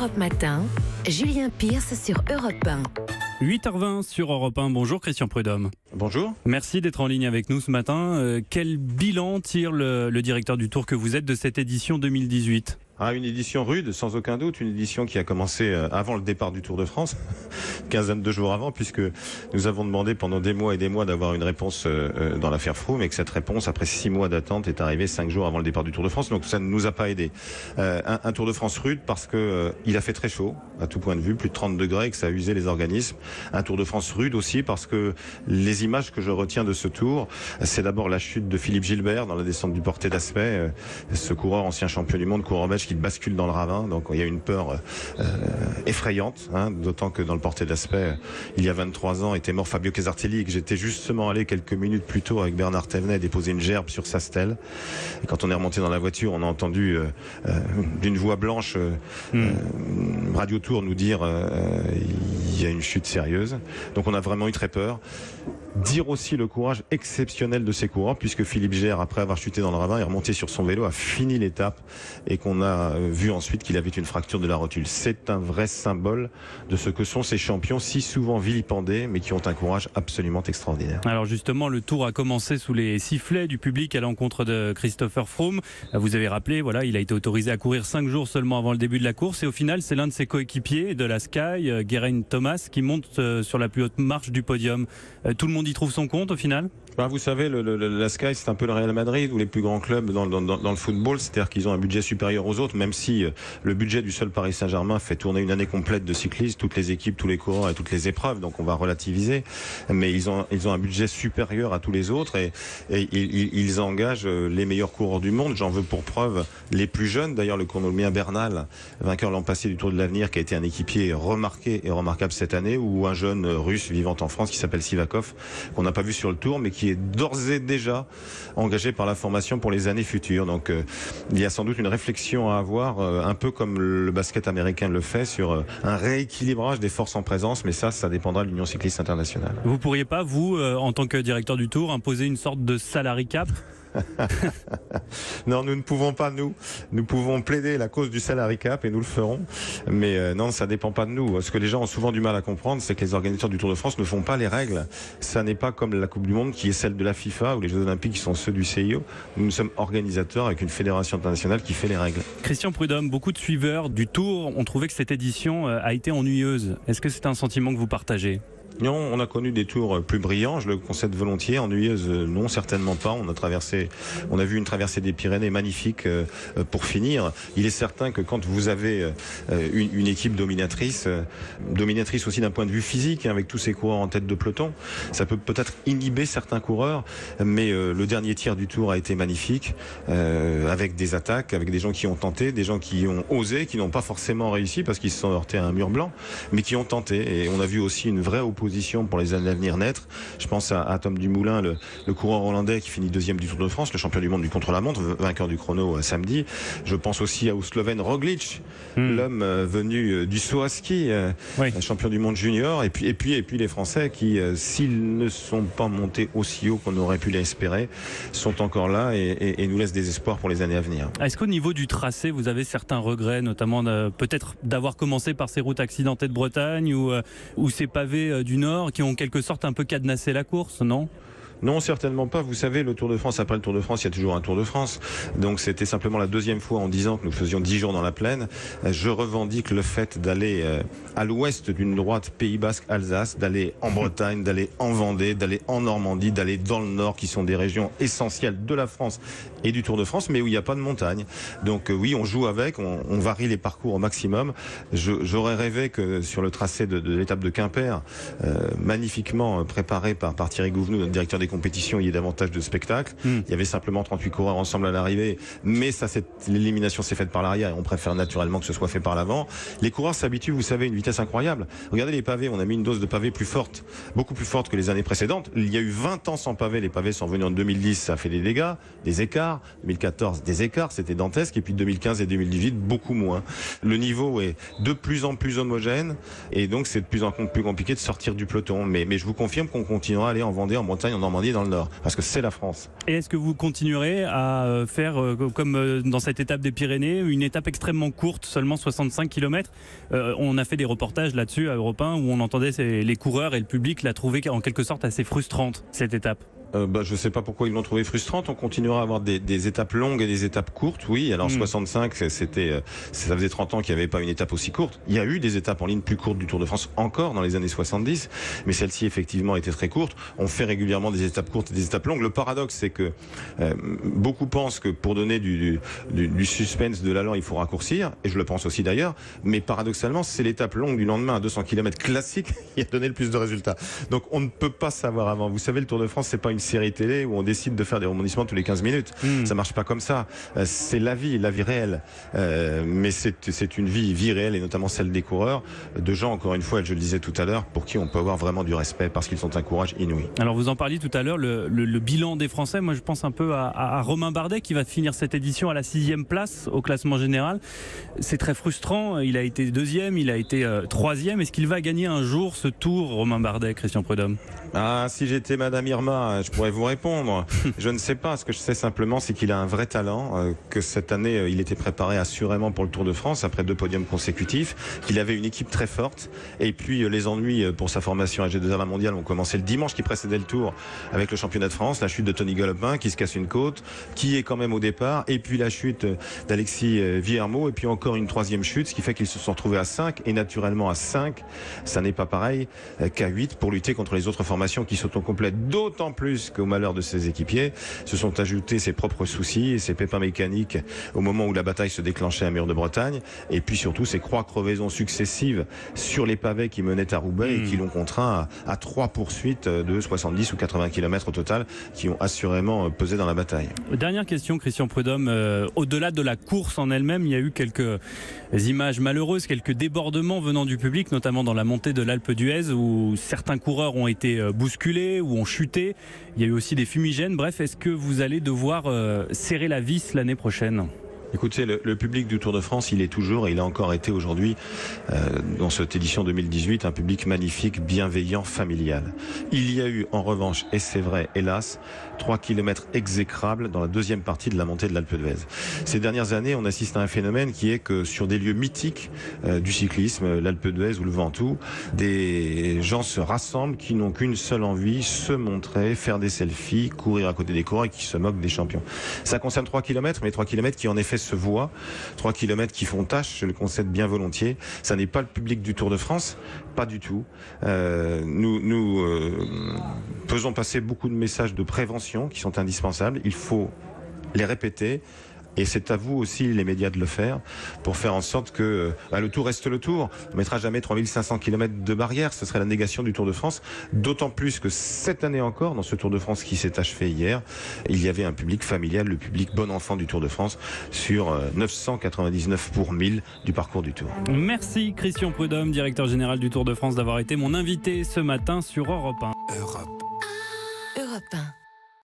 Europe Matin, Julien Pierce sur Europe 1. 8h20 sur Europe 1. Bonjour Christian Prudhomme. Bonjour. Merci d'être en ligne avec nous ce matin. Quel bilan tire le directeur du Tour que vous êtes de cette édition 2018 ? Une édition rude, sans aucun doute, une édition qui a commencé avant le départ du Tour de France, une quinzaine de jours avant, puisque nous avons demandé pendant des mois et des mois d'avoir une réponse dans l'affaire Froome, et que cette réponse, après 6 mois d'attente, est arrivée 5 jours avant le départ du Tour de France. Donc ça ne nous a pas aidé. Un Tour de France rude parce que il a fait très chaud, à tout point de vue, plus de 30 degrés, et que ça a usé les organismes. Un Tour de France rude aussi parce que les images que je retiens de ce Tour, c'est d'abord la chute de Philippe Gilbert dans la descente du Portet d'Aspet, ce coureur ancien champion du monde, coureur belge, qui bascule dans le ravin. Donc il y a une peur effrayante, d'autant que dans le Portet d'Aspet, il y a 23 ans, était mort Fabio Casartelli, et que j'étais justement allé quelques minutes plus tôt avec Bernard Thévenet déposer une gerbe sur sa stèle. Et quand on est remonté dans la voiture, on a entendu d'une voix blanche Radio Tour nous dire il y a une chute sérieuse. Donc on a vraiment eu très peur. Dire aussi le courage exceptionnel de ces coureurs, puisque Philippe Gilbert, après avoir chuté dans le ravin, est remonté sur son vélo, a fini l'étape, et qu'on a vu ensuite qu'il avait une fracture de la rotule. C'est un vrai symbole de ce que sont ces champions, si souvent vilipendés, mais qui ont un courage absolument extraordinaire. Alors justement, le Tour a commencé sous les sifflets du public à l'encontre de Christopher Froome. Vous avez rappelé, voilà, il a été autorisé à courir 5 jours seulement avant le début de la course, et au final, c'est l'un de ses coéquipiers de la Sky, Geraint Thomas, qui monte sur la plus haute marche du podium. Tout le monde y trouve son compte au final ? Vous savez, la Sky, c'est un peu le Real Madrid ou les plus grands clubs dans le football, c'est-à-dire qu'ils ont un budget supérieur aux autres, même si le budget du seul Paris Saint-Germain fait tourner une année complète de cyclisme, toutes les équipes, tous les coureurs et toutes les épreuves, donc on va relativiser, mais ils ont un budget supérieur à tous les autres, et ils engagent les meilleurs coureurs du monde. J'en veux pour preuve les plus jeunes, d'ailleurs le colombien Bernal, vainqueur l'an passé du Tour de l'Avenir, qui a été un équipier remarqué et remarquable cette année, ou un jeune russe vivant en France qui s'appelle Sivakov, qu'on n'a pas vu sur le Tour, mais qui est d'ores et déjà engagé par la formation pour les années futures. Donc il y a sans doute une réflexion à avoir, un peu comme le basket américain le fait, sur un rééquilibrage des forces en présence, mais ça dépendra de l'Union cycliste internationale. Vous pourriez pas, vous, en tant que directeur du Tour, imposer une sorte de salary cap ? Non, nous ne pouvons pas, nous pouvons plaider la cause du salary cap, et nous le ferons, mais non, ça dépend pas de nous. Ce que les gens ont souvent du mal à comprendre, c'est que les organisateurs du Tour de France ne font pas les règles. Ça n'est pas comme la Coupe du Monde qui est celle de la FIFA, ou les Jeux Olympiques qui sont ceux du CIO. Nous sommes organisateurs avec une fédération internationale qui fait les règles. Christian Prudhomme, beaucoup de suiveurs du Tour ont trouvé que cette édition a été ennuyeuse. Est-ce que c'est un sentiment que vous partagez ? Non, on a connu des tours plus brillants, je le concède volontiers. Ennuyeuse, non, certainement pas. On a vu une traversée des Pyrénées magnifique pour finir. Il est certain que quand vous avez une équipe dominatrice aussi d'un point de vue physique, avec tous ces coureurs en tête de peloton, ça peut peut-être inhiber certains coureurs, mais le dernier tiers du Tour a été magnifique, avec des attaques, avec des gens qui ont tenté, des gens qui ont osé, qui n'ont pas forcément réussi parce qu'ils se sont heurtés à un mur blanc, mais qui ont tenté. Et on a vu aussi une vraie opposition pour les années à venir naître. Je pense à Tom Dumoulin, le coureur hollandais qui finit 2e du Tour de France, le champion du monde du contre-la-montre, vainqueur du chrono samedi. Je pense aussi au Slovène Roglic, l'homme venu du saut à ski, champion du monde junior, et puis les Français qui, s'ils ne sont pas montés aussi haut qu'on aurait pu l'espérer, sont encore là et nous laissent des espoirs pour les années à venir. Est-ce qu'au niveau du tracé, vous avez certains regrets, notamment peut-être d'avoir commencé par ces routes accidentées de Bretagne ou ces pavés du Nord qui ont en quelque sorte un peu cadenassé la course, non ? Non, certainement pas. Vous savez, le Tour de France, après le Tour de France, il y a toujours un Tour de France. Donc c'était simplement la 2e fois en 10 ans que nous faisions 10 jours dans la plaine. Je revendique le fait d'aller à l'ouest d'une droite Pays Basque, Alsace, d'aller en Bretagne, d'aller en Vendée, d'aller en Normandie, d'aller dans le Nord, qui sont des régions essentielles de la France et du Tour de France, mais où il n'y a pas de montagne. Donc oui, on joue avec, on varie les parcours au maximum. J'aurais rêvé que sur le tracé de l'étape de Quimper, magnifiquement préparé par Thierry Gouvenou, notre directeur des compétitions, il y ait davantage de spectacles. Il y avait simplement 38 coureurs ensemble à l'arrivée, mais l'élimination s'est faite par l'arrière et on préfère naturellement que ce soit fait par l'avant. Les coureurs s'habituent, vous savez, à une vitesse incroyable. Regardez les pavés, on a mis une dose de pavés plus forte, beaucoup plus forte que les années précédentes. Il y a eu 20 ans sans pavés, les pavés sont venus en 2010, ça a fait des dégâts, des écarts. 2014, des écarts, c'était dantesque, et puis 2015 et 2018, beaucoup moins. Le niveau est de plus en plus homogène, et donc c'est de plus en plus compliqué de sortir du peloton. Mais je vous confirme qu'on continuera à aller en Vendée, en Bretagne, en Normandie, Normandie, dans le Nord, parce que c'est la France. Et est-ce que vous continuerez à faire, comme dans cette étape des Pyrénées, une étape extrêmement courte, seulement 65 km? On a fait des reportages là-dessus à Europe 1 où on entendait les coureurs et le public la trouver en quelque sorte assez frustrante, cette étape. Je ne sais pas pourquoi ils l'ont trouvé frustrante. On continuera à avoir des étapes longues et des étapes courtes. Oui, alors 65, ça faisait 30 ans qu'il n'y avait pas une étape aussi courte. Il y a eu des étapes en ligne plus courtes du Tour de France encore dans les années 70, mais celle-ci effectivement était très courte. On fait régulièrement des étapes courtes et des étapes longues. Le paradoxe, c'est que beaucoup pensent que pour donner du suspense, de l'allant, il faut raccourcir, et je le pense aussi d'ailleurs, mais paradoxalement, c'est l'étape longue du lendemain à 200 km classique qui a donné le plus de résultats. Donc on ne peut pas savoir avant. Vous savez, le Tour de France, c'est pas une série télé où on décide de faire des rebondissements tous les 15 minutes. Ça marche pas comme ça. C'est la vie réelle. Mais c'est une vie réelle, et notamment celle des coureurs, de gens, encore une fois, et je le disais tout à l'heure, pour qui on peut avoir vraiment du respect parce qu'ils ont un courage inouï. Alors vous en parliez tout à l'heure, le bilan des Français. Moi je pense un peu à Romain Bardet qui va finir cette édition à la 6e place au classement général. C'est très frustrant. Il a été 2e, il a été 3e. Est-ce qu'il va gagner un jour ce Tour, Romain Bardet, Christian Prudhomme? Ah, si j'étais Madame Irma, je pourrais vous répondre. Je ne sais pas. Ce que je sais simplement, c'est qu'il a un vrai talent, que cette année, il était préparé assurément pour le Tour de France après 2 podiums consécutifs, qu'il avait une équipe très forte. Et puis, les ennuis pour sa formation à G2R mondiale ont commencé le dimanche qui précédait le Tour avec le championnat de France, la chute de Tony Galopin qui se casse une côte, qui est quand même au départ, et puis la chute d'Alexis Vuillermoz, et puis encore une 3e chute, ce qui fait qu'ils se sont retrouvés à 5, et naturellement à 5, ça n'est pas pareil qu'à 8 pour lutter contre les autres formations qui sont au complet, d'autant plus qu'au malheur de ses équipiers se sont ajoutés ses propres soucis et ses pépins mécaniques au moment où la bataille se déclenchait à Mur de Bretagne, et puis surtout ces croix-crevaisons successives sur les pavés qui menaient à Roubaix et qui l'ont contraint à 3 poursuites de 70 ou 80 km au total qui ont assurément pesé dans la bataille. Dernière question, Christian Prudhomme. Au-delà de la course en elle-même, il y a eu quelques images malheureuses, quelques débordements venant du public, notamment dans la montée de l'Alpe d'Huez où certains coureurs ont été bousculés ou ont chuté. Il y a eu aussi des fumigènes. Bref, est-ce que vous allez devoir serrer la vis l'année prochaine ? Écoutez, le public du Tour de France, il est toujours, et il a encore été aujourd'hui, dans cette édition 2018, un public magnifique, bienveillant, familial. Il y a eu, en revanche, et c'est vrai, hélas, 3 km exécrables dans la 2e partie de la montée de l'Alpe d'Huez. Ces dernières années, on assiste à un phénomène qui est que sur des lieux mythiques du cyclisme, l'Alpe d'Huez ou le Ventoux, des gens se rassemblent qui n'ont qu'une seule envie, se montrer, faire des selfies, courir à côté des coureurs et qui se moquent des champions. Ça concerne 3 km, mais 3 km qui en effet se voient, 3 km qui font tâche, je le concède bien volontiers. Ça n'est pas le public du Tour de France, pas du tout. Nous faisons passer beaucoup de messages de prévention qui sont indispensables. Il faut les répéter. Et c'est à vous aussi, les médias, de le faire pour faire en sorte que le Tour reste le Tour. On ne mettra jamais 3500 km de barrière. Ce serait la négation du Tour de France. D'autant plus que cette année encore, dans ce Tour de France qui s'est achevé hier, il y avait un public familial, le public bon enfant du Tour de France, sur 999 pour 1000 du parcours du Tour. Merci Christian Prudhomme, directeur général du Tour de France, d'avoir été mon invité ce matin sur Europe 1.